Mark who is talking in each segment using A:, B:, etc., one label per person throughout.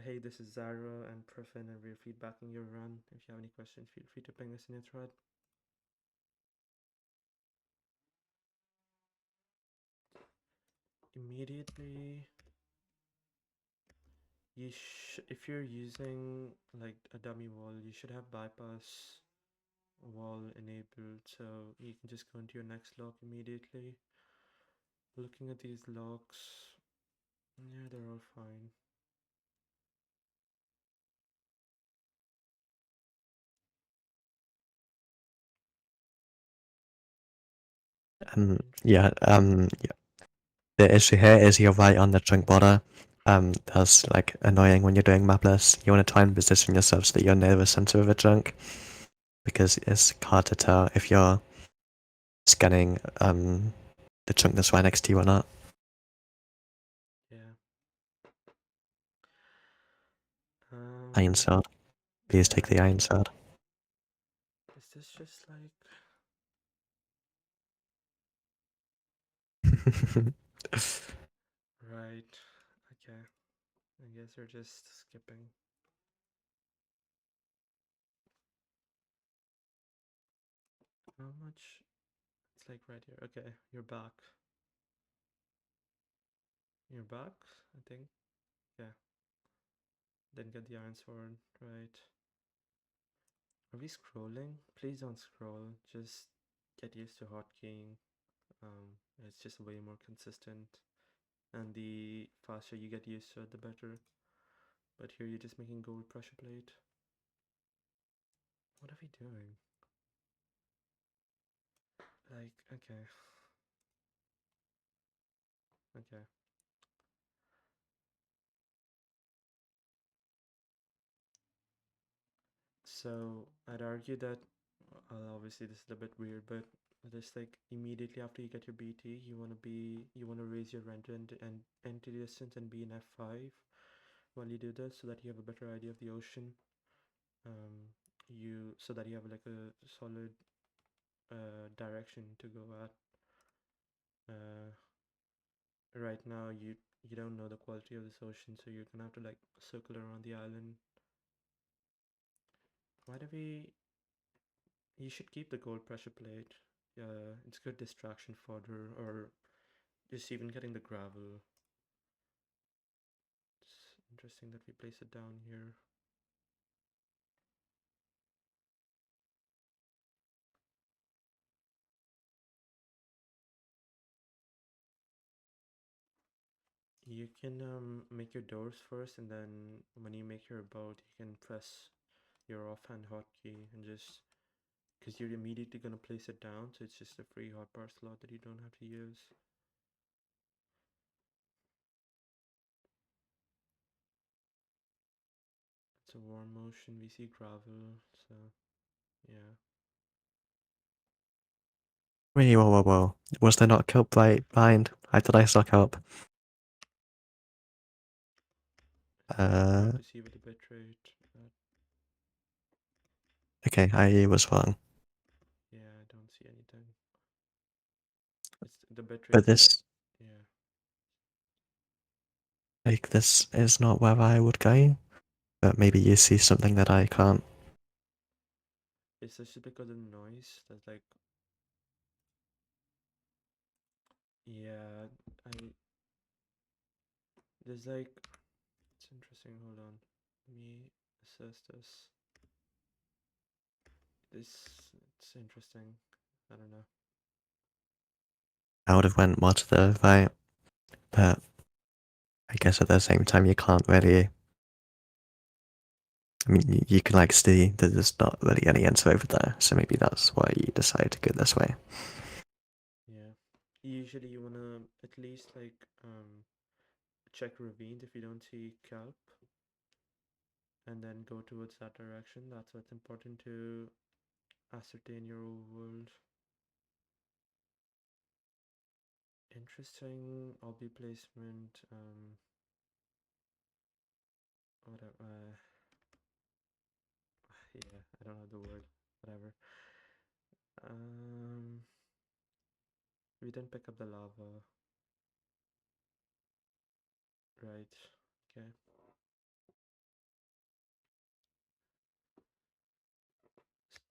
A: Hey, this is Zara and Prafin, and we're feedbacking your run. If you have any questions, feel free to ping us in your thread. Immediately, if you're using like a dummy wall, you should have bypass wall enabled, so you can just go into your next lock immediately. Looking at these locks, yeah, they're all fine.
B: Yeah. The issue here is you're right on the chunk border. That's like annoying when you're doing mapless. You want to try and position yourself so that you're near the center of a chunk, because it's hard to tell if you're scanning the chunk that's right next to you or not.
A: Yeah.
B: Iron sword. Please take
A: Yeah.
B: the iron sword.
A: Is this just like right? Okay. I guess we're just skipping. How much? It's like right here. Okay, you're back. You're back, I think. Yeah. Then get the iron sword, right? Are we scrolling? Please don't scroll. Just get used to hotkeying. It's just way more consistent. And the faster you get used to it, the better. But here you're just making gold pressure plate. What are we doing? Like, okay. Okay. So I'd argue that obviously this is a bit weird, but just like immediately after you get your BT, you want to raise your render and entity distance and be in F5 while you do this, so that you have a better idea of the ocean. You so that you have like a solid direction to go at. Uh, right now you don't know the quality of this ocean, so you're gonna have to like circle around the island. Why do we You should keep the gold pressure plate. It's good distraction fodder, or just even getting the gravel. It's interesting that we place it down here. You can make your doors first, and then when you make your boat, you can press your offhand hotkey and just because you're immediately gonna place it down, so it's just a free hotbar slot that you don't have to use. It's a warm motion. We see gravel, so yeah.
B: Wait, whoa. Was there not kelp right behind? How did I suck up?
A: It's hard
B: Uh,
A: to see with the bitrate, but
B: okay, I was wrong.
A: yeah, I don't see anything. It's the
B: But
A: bitrate's like,
B: this,
A: yeah.
B: like, this is not where I would go. But maybe you see something that I can't.
A: It's just because of the noise. That's like, yeah. I there's like, it's interesting. Hold on, let me assess this. This it's interesting. I don't know.
B: I would have went more to the right, but I guess at the same time you can't really. I mean, you can like see that there's not really any answer over there, so maybe that's why you decide to go this way.
A: Yeah. Usually you wanna at least like check ravines if you don't see kelp, and then go towards that direction. That's what's important to ascertain your overworld. Interesting obby placement. Whatever. Yeah, I don't know the word. Whatever. Um, we didn't pick up the lava. Right. Okay.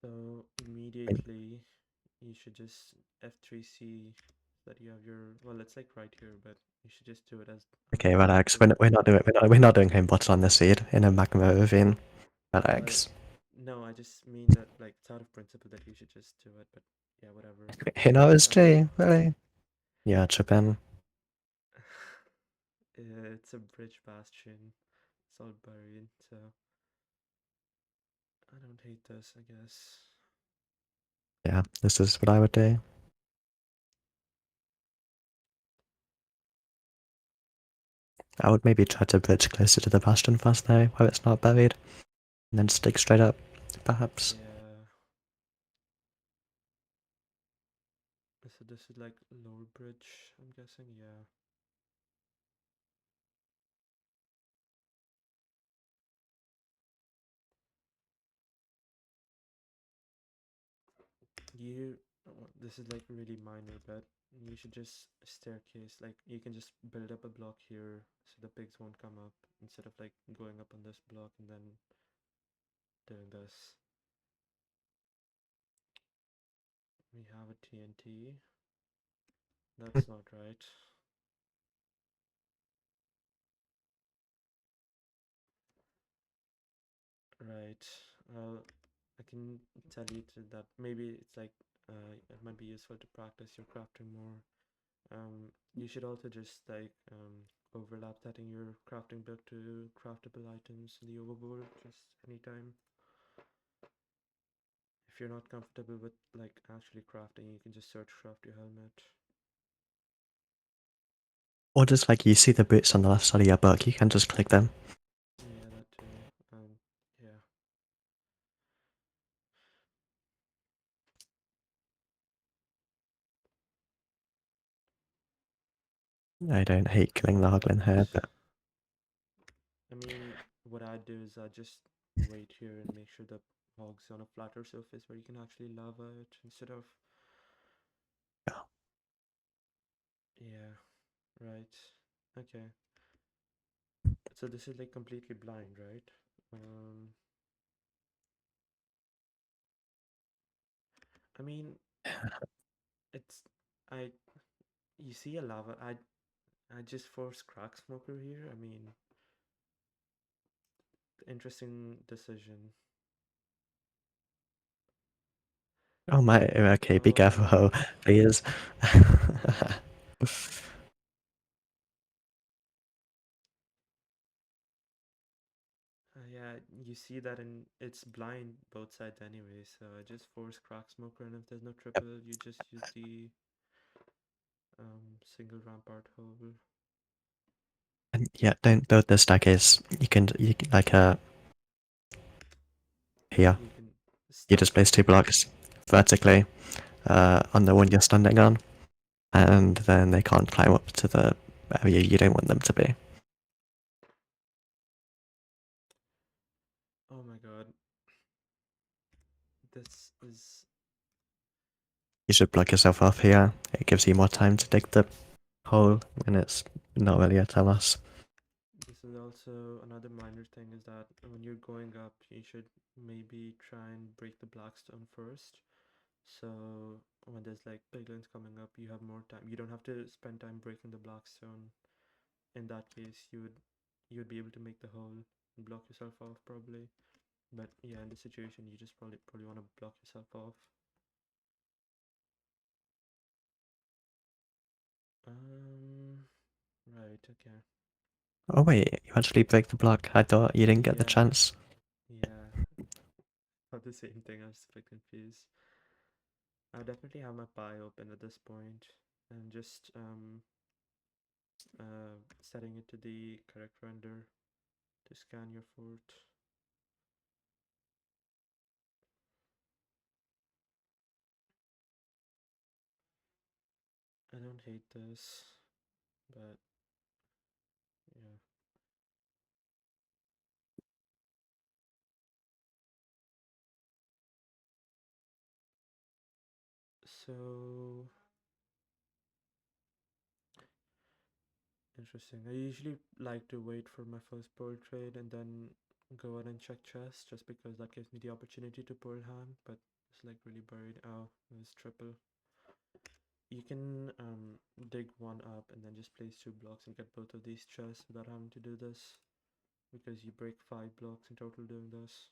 A: So immediately you should just F3C so that you have your, well, it's like right here, but you should just do it as
B: Okay, relax.
A: the,
B: We're not doing homebots on the seed in a magma ravine.
A: well,
B: Relax.
A: no, I just mean that like it's out of principle that you should just do it, but yeah, whatever.
B: In OSG,
A: Um,
B: really? Yeah, chip in.
A: it's a bridge bastion. It's all buried, so I don't hate this, I guess.
B: Yeah, this is what I would do. I would maybe try to bridge closer to the bastion first though, where it's not buried, and then stick straight up, perhaps.
A: Yeah. So this is like lower bridge, I'm guessing. Yeah. You. This is like really minor, but you should just staircase. Like you can just build up a block here, so the pigs won't come up instead of like going up on this block and then doing this. We have a TNT. That's not right. Right. I can tell you to that maybe it's like it might be useful to practice your crafting more. You should also just like overlap that in your crafting book to craftable items in the overworld just anytime. If you're not comfortable with like actually crafting, you can just search craft your helmet.
B: Or just like you see the boots on the left side of your book, you can just click them.
A: Yeah, that too. Yeah.
B: I don't hate killing the hoglin
A: Right.
B: here, but
A: I mean, what I do is I just wait here and make sure the hog's on a flatter surface where you can actually lava it instead of.
B: yeah.
A: Yeah, right. Okay. So this is like completely blind, right? Um, I mean, it's I. You see a lava. I just force crack smoker here. I mean, interesting decision.
B: Oh my, okay, be
A: Oh
B: careful,
A: my.
B: please.
A: Yeah, you see that, and it's blind both sides anyway. So I just force crack smoker, and if there's no triple, you just use the single rampart hole.
B: And yeah, don't build the staircase. You can like here.
A: You can
B: You
A: stack
B: just
A: them
B: place two
A: here.
B: blocks vertically on the one you're standing on, and then they can't climb up to the area you don't want them to be.
A: Oh my god, this is
B: You should block yourself off here. It gives you more time to dig the hole when it's not really a loss.
A: this is also another minor thing is that when you're going up, you should maybe try and break the blackstone first. So when there's like piglins coming up, you have more time. You don't have to spend time breaking the blackstone. In that case, you would be able to make the hole and block yourself off probably. But yeah, in this situation, you just probably want to block yourself off. Um, right, okay.
B: Oh wait, you actually break the block. I thought you didn't get the
A: Yeah,
B: chance.
A: yeah. Not the same thing. I was a bit confused. I'll definitely have my pie open at this point and just setting it to the correct render to scan your fort. I don't hate this, but yeah. So interesting. I usually like to wait for my first pearl trade and then go out and check chests just because that gives me the opportunity to pearl hand. But It's like really buried. Oh, it was triple. You can dig one up and then just place 2 blocks and get both of these chests without having to do this. Because you break 5 blocks in total doing this.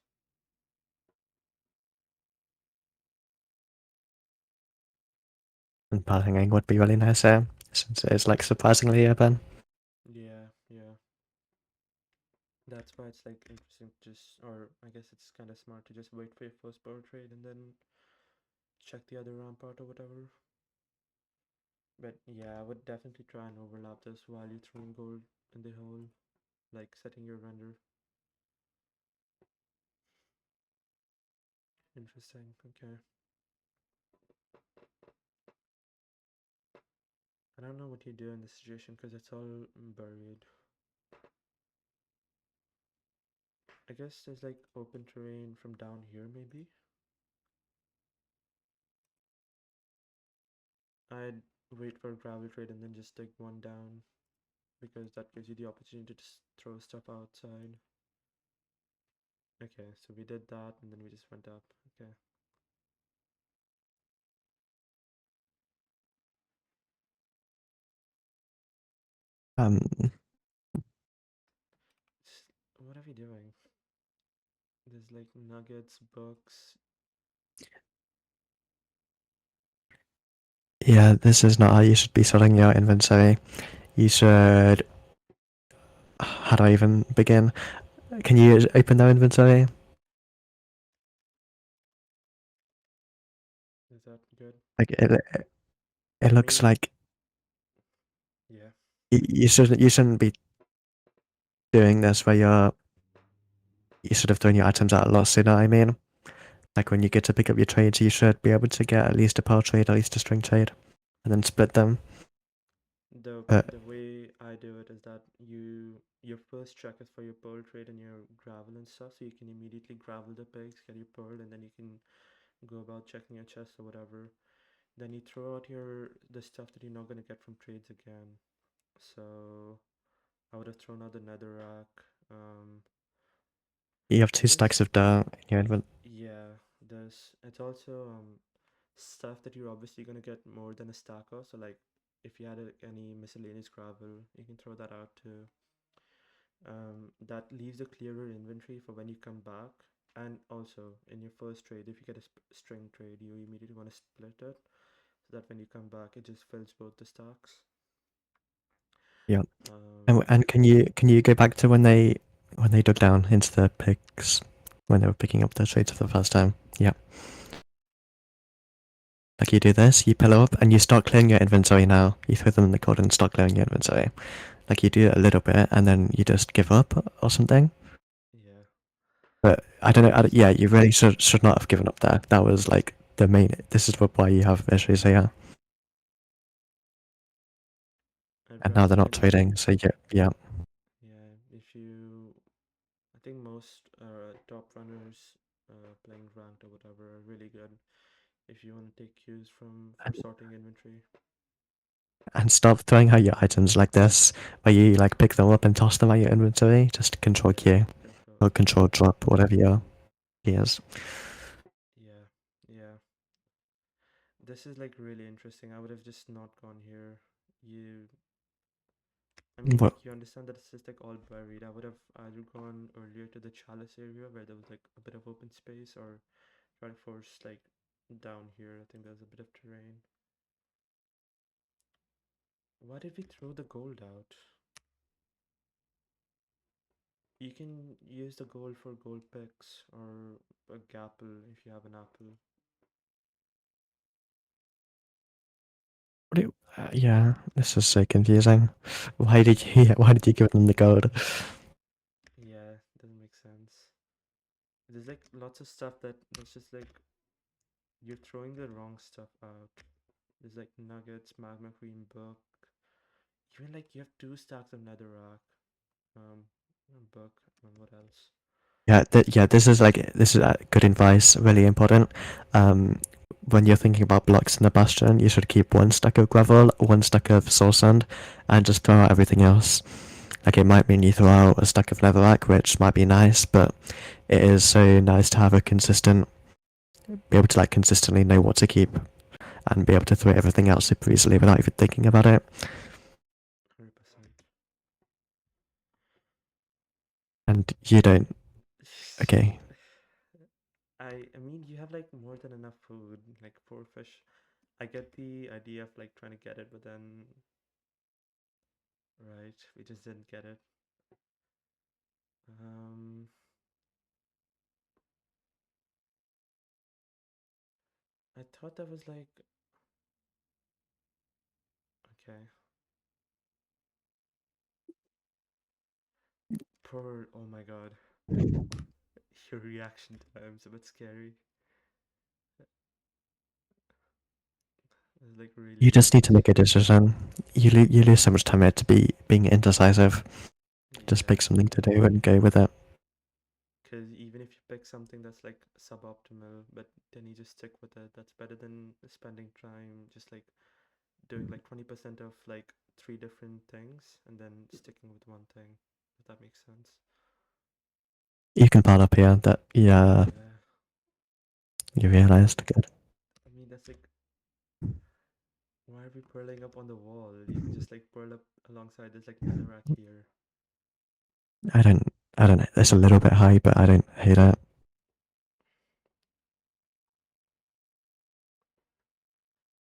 B: And pathing would be really nice here, since it is like surprisingly urban.
A: Yeah, yeah. That's why it's like interesting to just, or I guess it's kind of smart to just wait for your first power trade and then check the other rampart or whatever. But yeah, I would definitely try and overlap this while you're throwing gold in the hole, like setting your render. Interesting. Okay. I don't know what you do in this situation because it's all buried. I guess there's like open terrain from down here, maybe. I'd wait for a gravel trade and then just dig one down because that gives you the opportunity to throw stuff outside. Okay, so we did that and then we just went up. Okay.
B: Um,
A: What are we doing? There's like nuggets, books.
B: yeah, this is not how you should be sorting your inventory. You should. How do I even begin? Can you open their inventory?
A: Is that good?
B: Like it
A: I
B: looks
A: mean,
B: like
A: yeah.
B: you shouldn't be doing this where you're sort of throwing your items out a lot sooner. I mean, like when you get to pick up your trades, you should be able to get at least a pearl trade, at least a string trade, and then split them.
A: The
B: But
A: the way I do it is that your first check is for your pearl trade and your gravel and stuff, so you can immediately gravel the pigs, get your pearl, and then you can go about checking your chest or whatever. Then you throw out the stuff that you're not gonna get from trades again. So I would have thrown out the netherrack.
B: you have
A: I
B: two stacks
A: guess
B: of dirt in your inventory.
A: yeah. There's it's also stuff that you're obviously gonna get more than a stack of. So like if you had any miscellaneous gravel, you can throw that out too. That leaves a clearer inventory for when you come back. And also in your first trade, if you get a string trade, you immediately want to split it so that when you come back, it just fills both the stacks.
B: Yeah.
A: Um,
B: And can you go back to when they dug down into the pigs when they were picking up their trades for the first time? Yeah. Like you do this, you pillow up and you start clearing your inventory now. You throw them in the code and start clearing your inventory. Like you do it a little bit and then you just give up or something.
A: yeah,
B: But I don't know.
A: this
B: Yeah, you really should not have given up there. That was like the main. This is why you have issues here.
A: I'd
B: And now they're not
A: recommend
B: trading. So yeah, yeah.
A: yeah if you I think most top runners playing ranked or whatever are really good if you want to take cues from sorting inventory.
B: And stop throwing out your items like this, where you like pick them up and toss them out your inventory. Just control
A: Yeah,
B: Q or
A: control.
B: control drop, whatever your key is.
A: Yeah, yeah. This is like really interesting. I would have just not gone here. You, I mean,
B: But
A: like you understand that it's just like all buried. I would have either gone earlier to the chalice area where there was like a bit of open space, or try to force like down here. I think there's a bit of terrain. Why did we throw the gold out? You can use the gold for gold picks or a gapple if you have an apple.
B: yeah, this is so confusing. Why did you? Yeah, why did you give them the gold?
A: Yeah, doesn't make sense. There's like lots of stuff that's just like you're throwing the wrong stuff out. There's like nuggets, magma cream, book. Even like you have 2 stacks of netherrack, um, book, and what else?
B: Yeah, yeah. This is good advice. Really important. Um, when you're thinking about blocks in the bastion, you should keep one stack of gravel, one stack of soul sand, and just throw out everything else. Like it might mean you throw out a stack of netherrack, which might be nice, but it is so nice to have a consistent be able to like consistently know what to keep and be able to throw everything out super easily without even thinking about it.
A: 100%.
B: And you don't. Okay,
A: I mean, you have like more than enough food, like four fish. I get the idea of like trying to get it, but then, right, we just didn't get it. Um, I thought that was like, okay, poor, oh my god, your reaction time's a bit scary. It's like really
B: you just need
A: late.
B: to make a decision. You lose so much time at to be being indecisive. Just
A: Yeah,
B: pick something to do and go with it.
A: because even if you pick something that's like suboptimal, but then you just stick with it, that's better than spending time just like doing like 20% of like three different things and then sticking with one thing, if that makes sense.
B: You can pile up here that yeah
A: Yeah,
B: you
A: I mean,
B: realised. Good.
A: I mean that's like, why are we purling up on the wall? You can just like purl up alongside. There's like netherrack here.
B: I don't I don't know. It's a little bit high, but I don't hate it.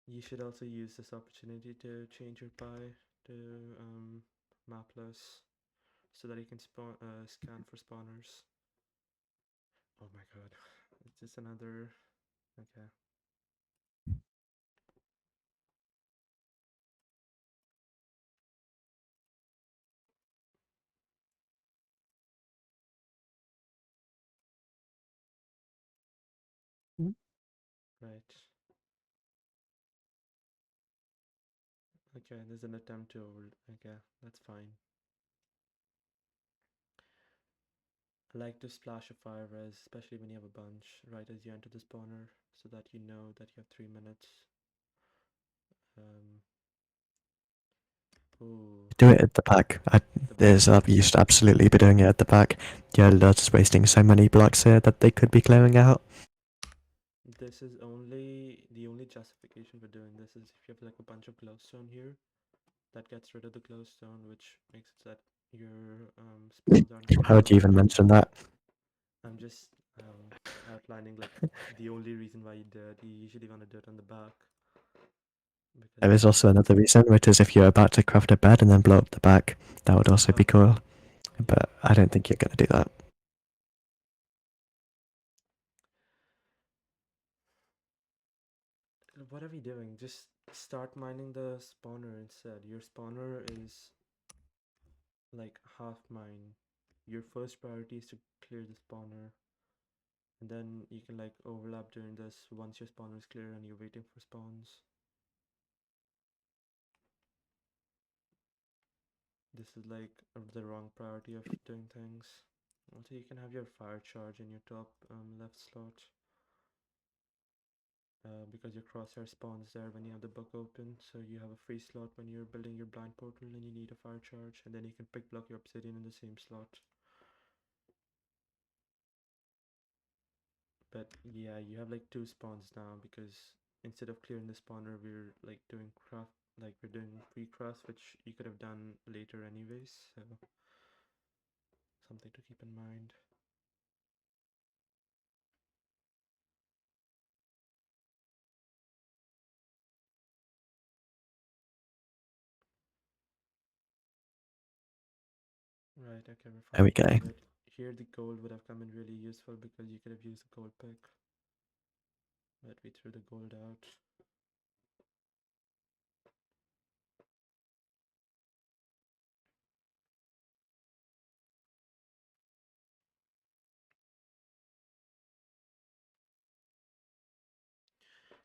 A: You should also use this opportunity to change your pie to mapless so that you can scan for spawners. Oh my god, it's just another. Okay, right. Okay, there's an attempt to over. Okay, that's fine. I like to splash a fire res, especially when you have a bunch, right as you enter the spawner, so that you know that you have 3 minutes. Um, ooh,
B: Do it at the back.
A: the
B: There's
A: back.
B: you should absolutely be doing it at the back. Yeah, they're just wasting so many blocks here that they could be clearing out.
A: This is only the only justification for doing this is if you have like a bunch of glowstone here, that gets rid of the glowstone, which makes it so that your spawns aren't getting
B: How would you even
A: spawned.
B: mention that?
A: I'm just outlining like the only reason why you do it. You usually want to do it on the back because
B: There is
A: then
B: also another reason, which is if you're about to craft a bed and then blow up the back, that would also be
A: oh
B: cool.
A: yeah.
B: But I don't think you're gonna do that.
A: What are we doing? Just start mining the spawner instead. Your spawner is like half mine. Your first priority is to clear the spawner, and then you can like overlap doing this once your spawner is clear and you're waiting for spawns. This is like the wrong priority of doing things. Also, you can have your fire charge in your top left slot because your crosshair spawns there when you have the book open. So you have a free slot when you're building your blind portal and you need a fire charge, and then you can pick block your obsidian in the same slot. But yeah, you have like two spawns now because instead of clearing the spawner, we're like doing craft, like we're doing free craft, which you could have done later anyways. So something to keep in mind. Right, okay, we're
B: There we
A: finally
B: go.
A: getting it. Here the gold would have come in really useful because you could have used the gold pick, but we threw the gold out.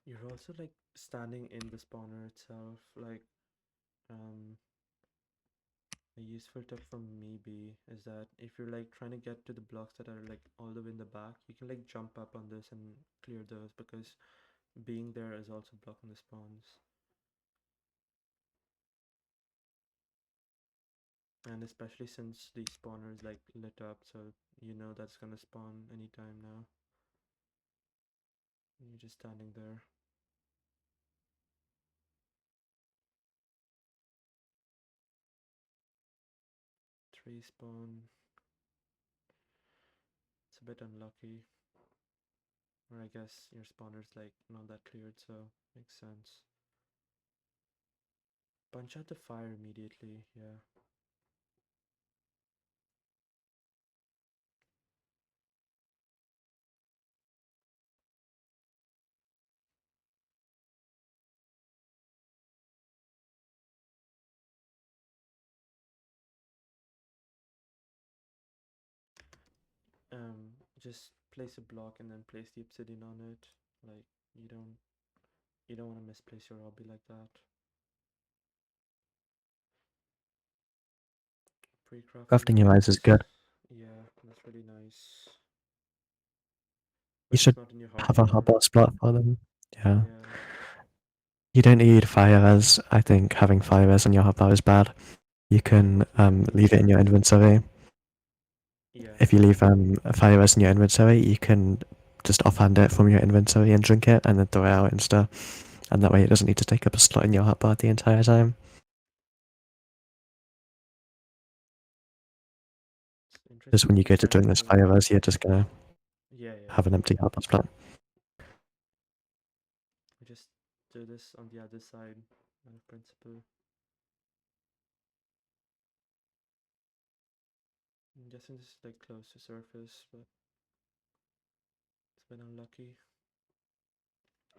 A: You're also like standing in the spawner itself, like um a useful tip from me be is that if you're like trying to get to the blocks that are like all the way in the back, you can like jump up on this and clear those because being there is also blocking the spawns. And especially since the spawner is like lit up, so you know that's gonna spawn anytime now. And you're just standing there. 3 spawn. It's a bit unlucky. Or I guess your spawner's like not that cleared, so makes sense. Punch out the fire immediately, yeah. Just place a block and then place the obsidian on it. Like you don't you don't want to misplace your hobby like that. Pre-crafting
B: Crafting your eyes is
A: pots.
B: good.
A: Yeah, that's really nice.
B: You
A: But it's
B: should
A: not in your
B: have a
A: hotbar.
B: hotbar spot for them. Yeah.
A: Yeah.
B: You don't need fire res. I think having fire res in your hotbar is bad. You can leave it in your inventory.
A: Yeah.
B: If you leave a fire res in your inventory, you can just offhand it from your inventory and drink it and then throw it out and stuff. And that way it doesn't need to take up a slot in your hotbar the entire time.
A: It's
B: Just
A: interesting
B: when
A: that
B: you
A: you
B: go to
A: said
B: drink this fire res, you're just gonna
A: yeah, yeah.
B: have an empty hotbar spot.
A: We just do this on the other side principle. I'm guessing this is like close to surface, but it's been unlucky.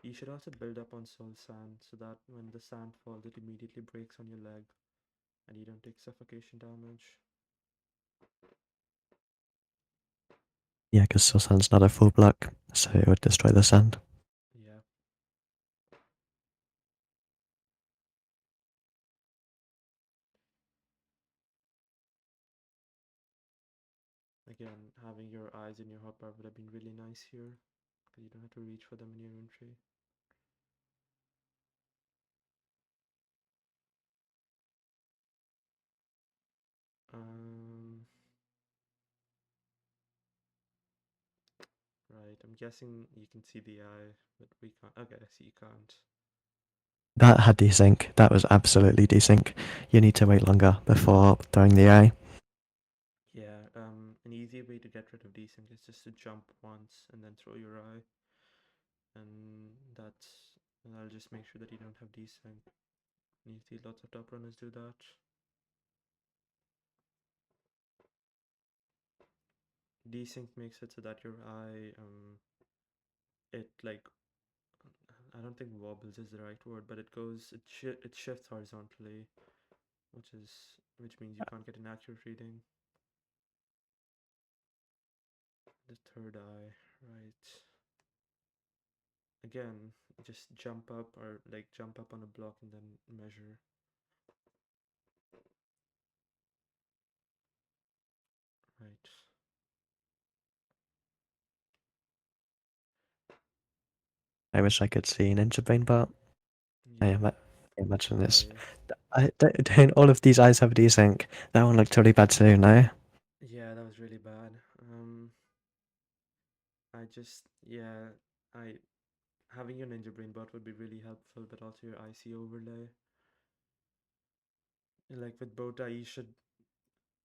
A: You should also build up on soul sand so that when the sand falls, it immediately breaks on your leg and you don't take suffocation damage.
B: Yeah, because soul sand's not a full block, so it would destroy the sand.
A: Yeah. Again, having your eyes in your hotbar would have been really nice here because you don't have to reach for them in your inventory. Um, right, I'm guessing you can see the eye, but we can't. Okay, I see you can't.
B: That had desync. That was absolutely desync. You need to wait longer before throwing the eye.
A: Yeah, an easy way to get rid of desync is just to jump once and then throw your eye, and that's. And I'll just make sure that you don't have desync. And you see lots of top runners do that. Desync makes it so that your eye, it like, I don't think wobbles is the right word, but it goes, it shifts horizontally, which means you can't get an accurate reading. The third eye, right? Again, just jump up or like jump up on a block and then measure. Right.
B: I wish I could see an Ninja Brain part. I
A: Yeah.
B: imagine this.
A: Why?
B: Don't all of these eyes have desync? That one looked really bad too, no?
A: Yeah, that was really bad. Yeah, I having your Ninja Brain bot would be really helpful, but also your IC overlay. Like with Bota, you should.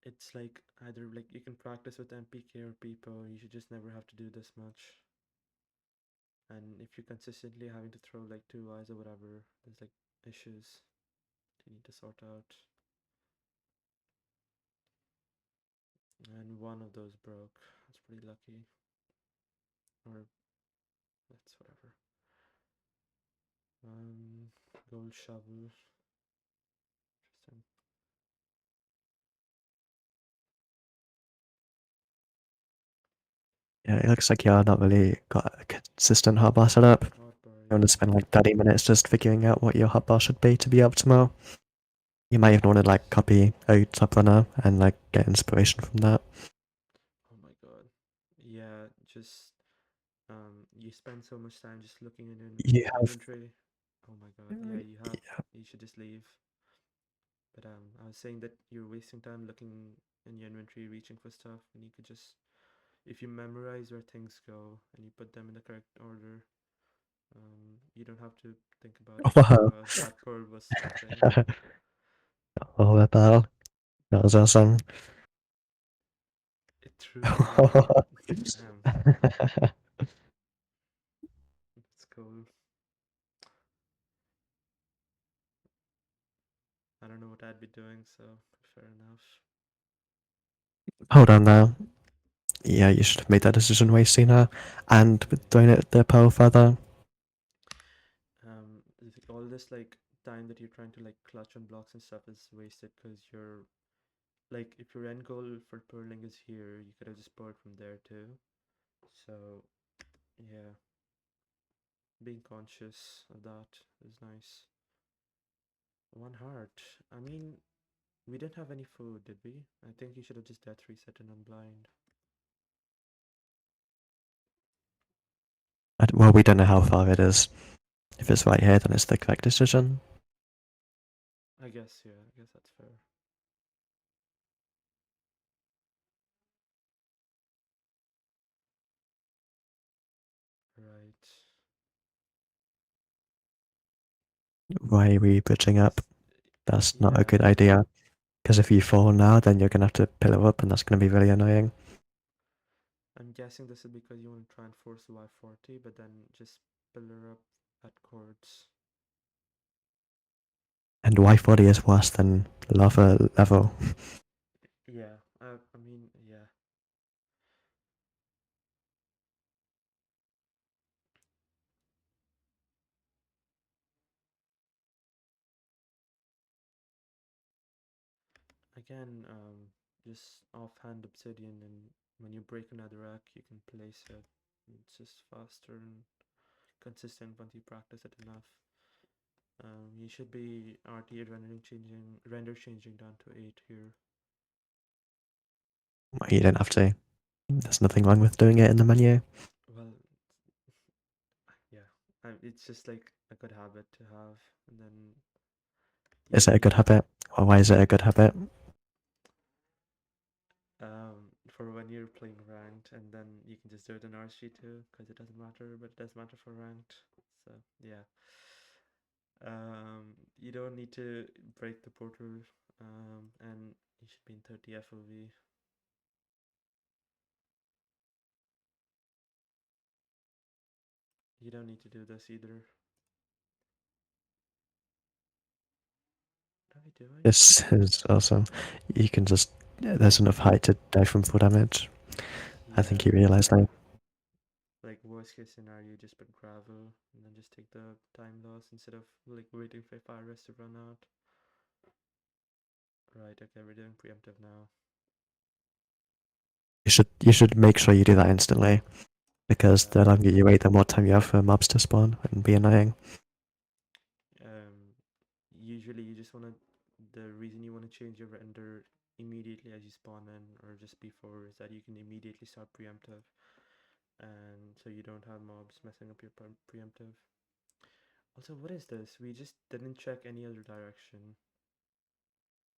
A: It's like either like you can practice with MPK or people. You should just never have to do this much. And if you're consistently having to throw like 2 eyes or whatever, there's like issues you need to sort out. And one of those broke. That's pretty lucky. Or that's whatever. Um, Gold shovel. Interesting.
B: Yeah, it looks like you're not really got a consistent hotbar setup.
A: Hotbar,
B: You want to
A: yeah.
B: spend like 30 minutes just figuring out what your hotbar should be to be optimal. You might even want to like copy a top runner and like get inspiration from that.
A: Oh my god. Yeah, just you spend so much time just looking in your
B: You have
A: inventory. Oh my god. Yeah, you have. You should just leave. But I was saying that you're wasting time looking in your inventory, reaching for stuff, and you could just, if you memorize where things go and you put them in the correct order, You don't have to think about it
B: Wow.
A: because that pearl was stopping.
B: Oh, that battle. That was awesome.
A: It threw the knight. Damn, that's cool. I don't know what I'd be doing, so fair enough.
B: Hold on now. Yeah, you should have made that decision way sooner. And throwing it the pearl further.
A: All this like time that you're trying to like clutch on blocks and stuff is wasted because you're like if your end goal for purling is here, you could have just purled from there too. So yeah, being conscious of that is nice. One heart. I mean, we didn't have any food, did we? I think you should have just death reset and unblind.
B: Well, we don't know how far it is. If it's right here, then it's the correct decision.
A: I guess, yeah, I guess that's fair. Right.
B: Why are we bridging up?
A: It's
B: That's not a
A: yeah.
B: good idea. Because if you fall now, then you're gonna have to pillar up, and that's gonna be really annoying.
A: I'm guessing this is because you want to try and force the Y40, but then just pillar up at chords.
B: And Y40 is worse than lava level.
A: Yeah, I mean, yeah. Again, just offhand obsidian, and when you break another rack, you can place it. It's just faster and consistent once you practice it enough. You should be RTA render changing down to 8 here.
B: You don't have to. There's nothing wrong with doing it in the menu.
A: Well, yeah, it's just like a good habit to have, and then
B: Is it a good
A: you
B: habit? Or why is it a good habit?
A: for when you're playing ranked, and then you can just do it in RC too, because it doesn't matter, but it does matter for ranked. So yeah, you don't need to break the portal, and you should be in 30 FOV. You don't need to do this either. What are we doing?
B: This is awesome. You can just. There's enough height to die from full damage. I think
A: Yeah,
B: you realise that.
A: like worst case scenario, just put gravel and then just take the time loss instead of like waiting for fire rest to run out. Right, okay, we're doing preemptive now.
B: You should make sure you do that instantly because
A: Yeah.
B: the longer you wait, the more time you have for mobs to spawn and be annoying.
A: Um, Usually you just want to, the reason you want to change your render immediately as you spawn in or just before is that you can immediately start preemptive, and so you don't have mobs messing up your preemptive. Also, what is this? We just didn't check any other direction.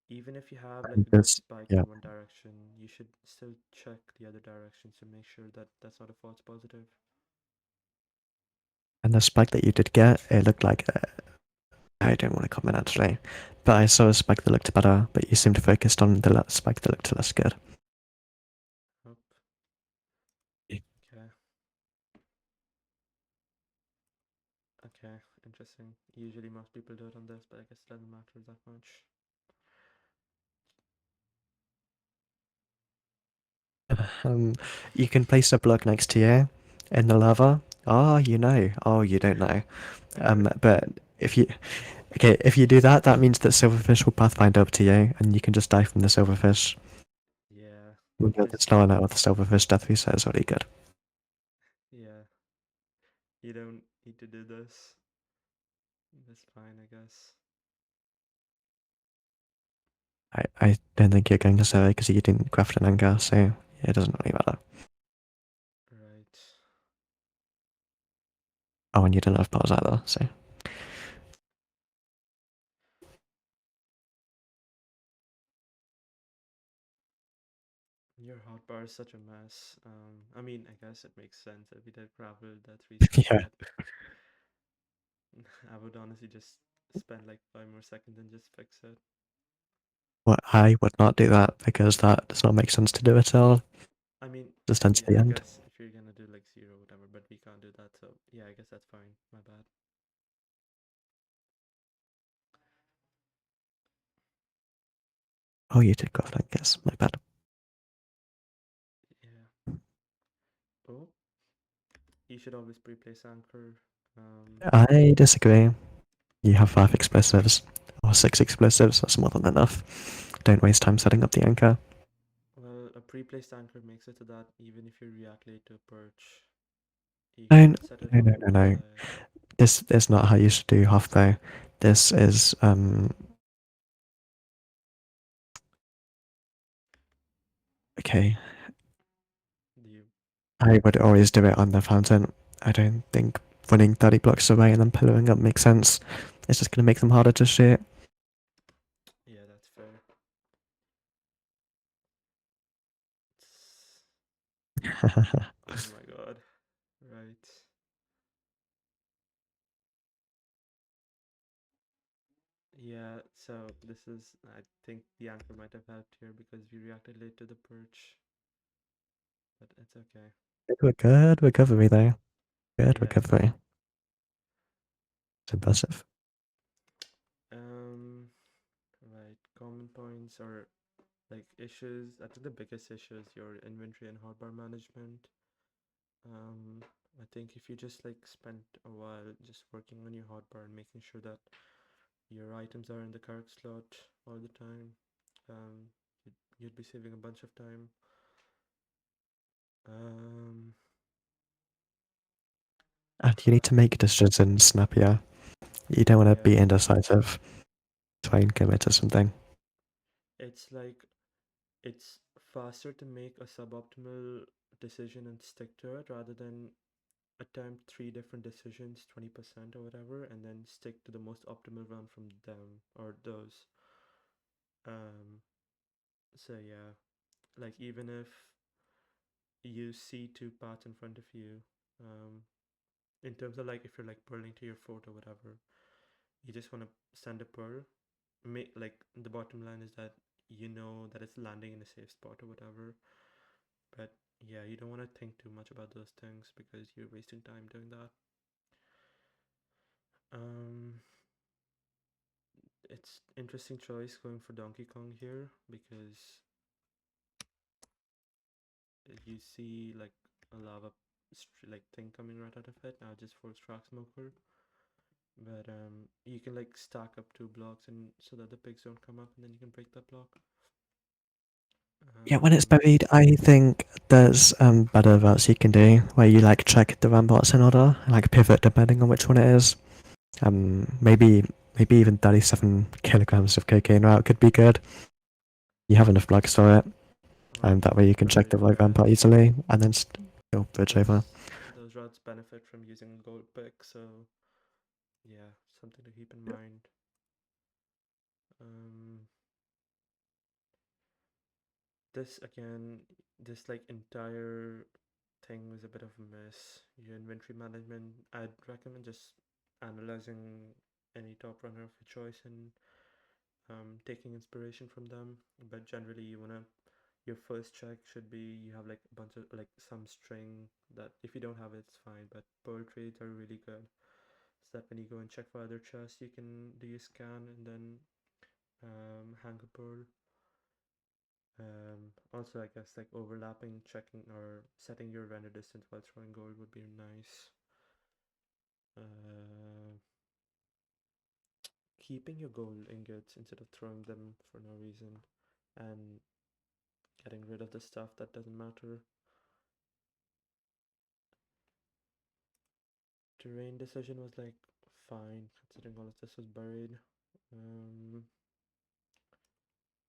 A: Even if you have like
B: And
A: a good
B: just
A: spike
B: yeah,
A: in one direction, you should still check the other direction to make sure that that's not a false positive.
B: and the spike that you did get, it looked like I don't want to comment actually, but I saw a spike that looked better, but you seemed focused on the spike that looked less good.
A: Oh, okay, okay, interesting. Usually most people do it on this, but I guess it doesn't matter that much.
B: Um, you can place a block next to you in the lava. Oh, you know. Oh, you don't know. But if you okay, if you do that, that means that silverfish will pathfind up to you, and you can just die from the silverfish.
A: Yeah,
B: With the
A: just
B: slow out with the silverfish death reset is really good.
A: yeah, you don't need to do this. That's fine, I guess.
B: I don't think you're going to say because you didn't craft an anchor, so it doesn't really matter.
A: Right.
B: Oh, and you don't have pause either, so
A: Your hotbar is such a mess. I mean, I guess it makes sense if we did gravel that reset,
B: yeah.
A: but I would honestly just spend like 5 more seconds and just fix it.
B: Well, I would not do that because that does not make sense to do at all.
A: I mean,
B: Just ends
A: yeah,
B: the
A: I
B: end.
A: guess if you're gonna do like zero, whatever, but we can't do that, so yeah, I guess that's fine. My bad.
B: Oh, you did go I guess. My bad.
A: Yeah. Oh, you should always pre-place anchor. Um,
B: I disagree. You have 5 explosives or 6 explosives. That's more than enough. Don't waste time setting up the anchor.
A: well, a pre-placed anchor makes it so that even if you react late to a perch, you
B: No,
A: can set it
B: no,
A: off
B: no,
A: on
B: no,
A: one
B: no.
A: side.
B: This is not how you should do Huff though. This is okay.
A: You,
B: I would always do it on the fountain. I don't think running 30 blocks away and then pillowing up makes sense. It's just gonna make them harder to shoot.
A: yeah, that's fair. It's, oh my god. Right. Yeah, so this is, I think the anchor might have helped here because we reacted late to the perch, but it's okay.
B: Good recovery though. Good
A: Yeah.
B: recovery. It's impressive.
A: Um, right. Common points or like issues. I think the biggest issue is your inventory and hotbar management. Um, I think if you just like spent a while just working on your hotbar and making sure that your items are in the correct slot all the time, um, you'd be saving a bunch of time. Um,
B: And you need to make decisions snappier. You don't want to be
A: yeah,
B: indecisive. Try and commit to something.
A: it's like it's faster to make a suboptimal decision and stick to it rather than attempt three different decisions, 20% or whatever, and then stick to the most optimal one from them or those. Um, so yeah, like even if you see two paths in front of you, um, in terms of like if you're like purling to your fort or whatever, you just want to send a pearl. Make like the bottom line is that you know that it's landing in a safe spot or whatever. But yeah, you don't want to think too much about those things because you're wasting time doing that. Um, it's interesting choice going for Donkey Kong here because you see like a lava like thing coming right out of it. Now just for track smoker, but you can like stack up 2 blocks and so that the pigs don't come up, and then you can break that block.
B: Yeah, when it's
A: Um,
B: buried, I think there's better routes you can do where you like check the ramparts in order, like pivot depending on which one it is. Maybe even 37 kilograms of cocaine route could be good. You have enough blocks for it, and that way you can check
A: right,
B: the right
A: yeah.
B: rampart easily, and then go bridge over.
A: Those routes benefit from using a gold pick, so yeah, something to keep in mind. Um, this again, this like entire thing was a bit of a mess. Your inventory management, I'd recommend just analyzing any top runner of your choice and taking inspiration from them. But generally, you wanna your first check should be you have like a bunch of like some string that if you don't have it, it's fine. But pearl trades are really good, so that when you go and check for other chests, you can do your scan and then hang a pearl. Also, I guess like overlapping, checking or setting your render distance while throwing gold would be nice. Uh, Keeping your gold ingots instead of throwing them for no reason, and getting rid of the stuff that doesn't matter. Terrain decision was like fine considering all of this was buried. Um,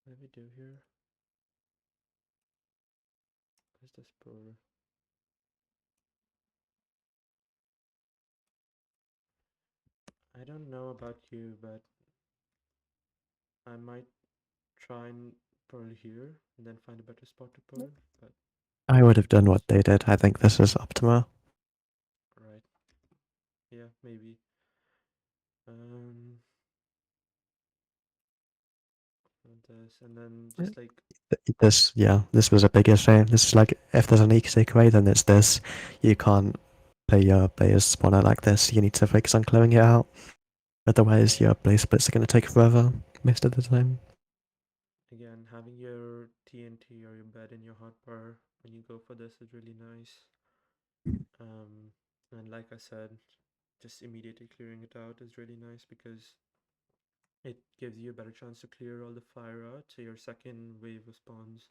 A: what did we do here? Where's this pearl? I don't know about you, but I might try and pearl here and then find a better spot to pearl. But
B: I would have done
A: that's
B: what they did. I think this is optimal.
A: right. Yeah, maybe. this, and then just like
B: This was a big issue. This is like, if there's an easy takeaway, then it's this. You can't play your players spawner like this. You need to focus on clearing it out. Otherwise,
A: yeah,
B: your play splits are going to take forever most of the time.
A: again, having your TNT or your bed in your hotbar when you go for this is really nice. Um, and like I said, just immediately clearing it out is really nice because it gives you a better chance to clear all the fire out. So your second wave of spawns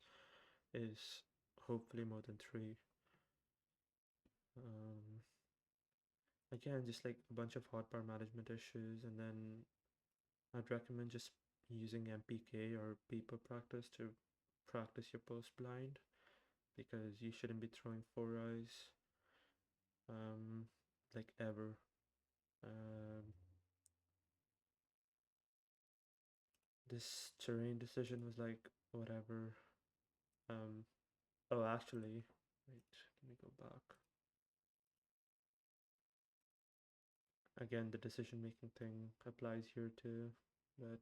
A: is hopefully more than three. Um, Again, just like a bunch of hotbar management issues, and then I'd recommend just using MPK or people practice to practice your post blind because you shouldn't be throwing four eyes um, like ever. Um, this terrain decision was like whatever. Um, oh, actually, wait, let me go back. Again, the decision making thing applies here too, but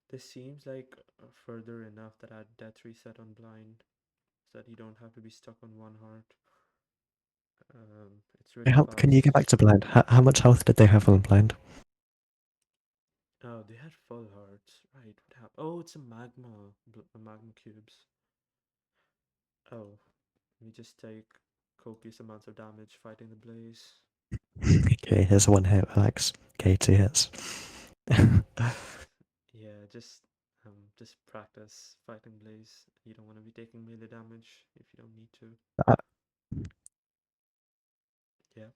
A: this seems like further enough that I'd death reset on blind so that you don't have to be stuck on one heart. It's really
B: Can you get
A: fast.
B: back to blind? How much health did they have on blind?
A: Oh, they had full hearts. Right, what happened? Oh, it's a magma cubes. Oh, we just take copious amounts of damage fighting the blaze.
B: Okay, here's one hit, Alex. Okay, 2 hits.
A: Yeah, just practice fighting blaze. You don't want to be taking melee damage if you don't need to.
B: Uh,
A: Yeah.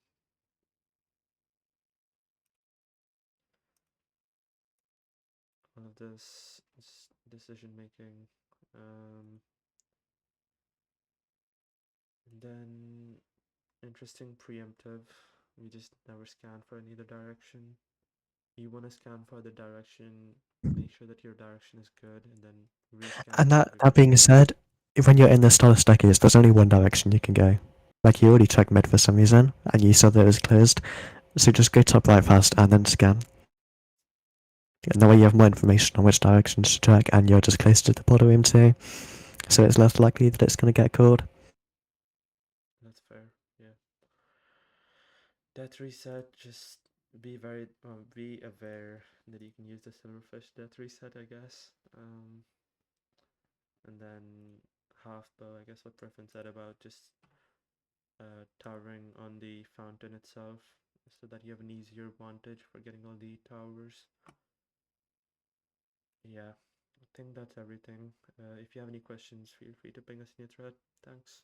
A: All of this decision making. Um, and then interesting preemptive. We just never scan for any other direction. You want to scan for the direction, make sure that your direction is good, and then rescan
B: and
A: for
B: that being
A: everything.
B: said, when you're in the style staircase, there's only one direction you can go. Like, you already checked mid for some reason, and you saw that it was closed. So just go top right fast and then scan. And that way you have more information on which directions to check, and you're just closer to the bottom room too. So it's less likely that it's going to get called.
A: That's fair. Yeah. Death reset. Just be aware that you can use the silverfish death reset, I guess. And then half bow. I guess what Griffin said about just towering on the fountain itself, so that you have an easier advantage for getting all the towers. Yeah, I think that's everything. If you have any questions, feel free to ping us in your thread. Thanks.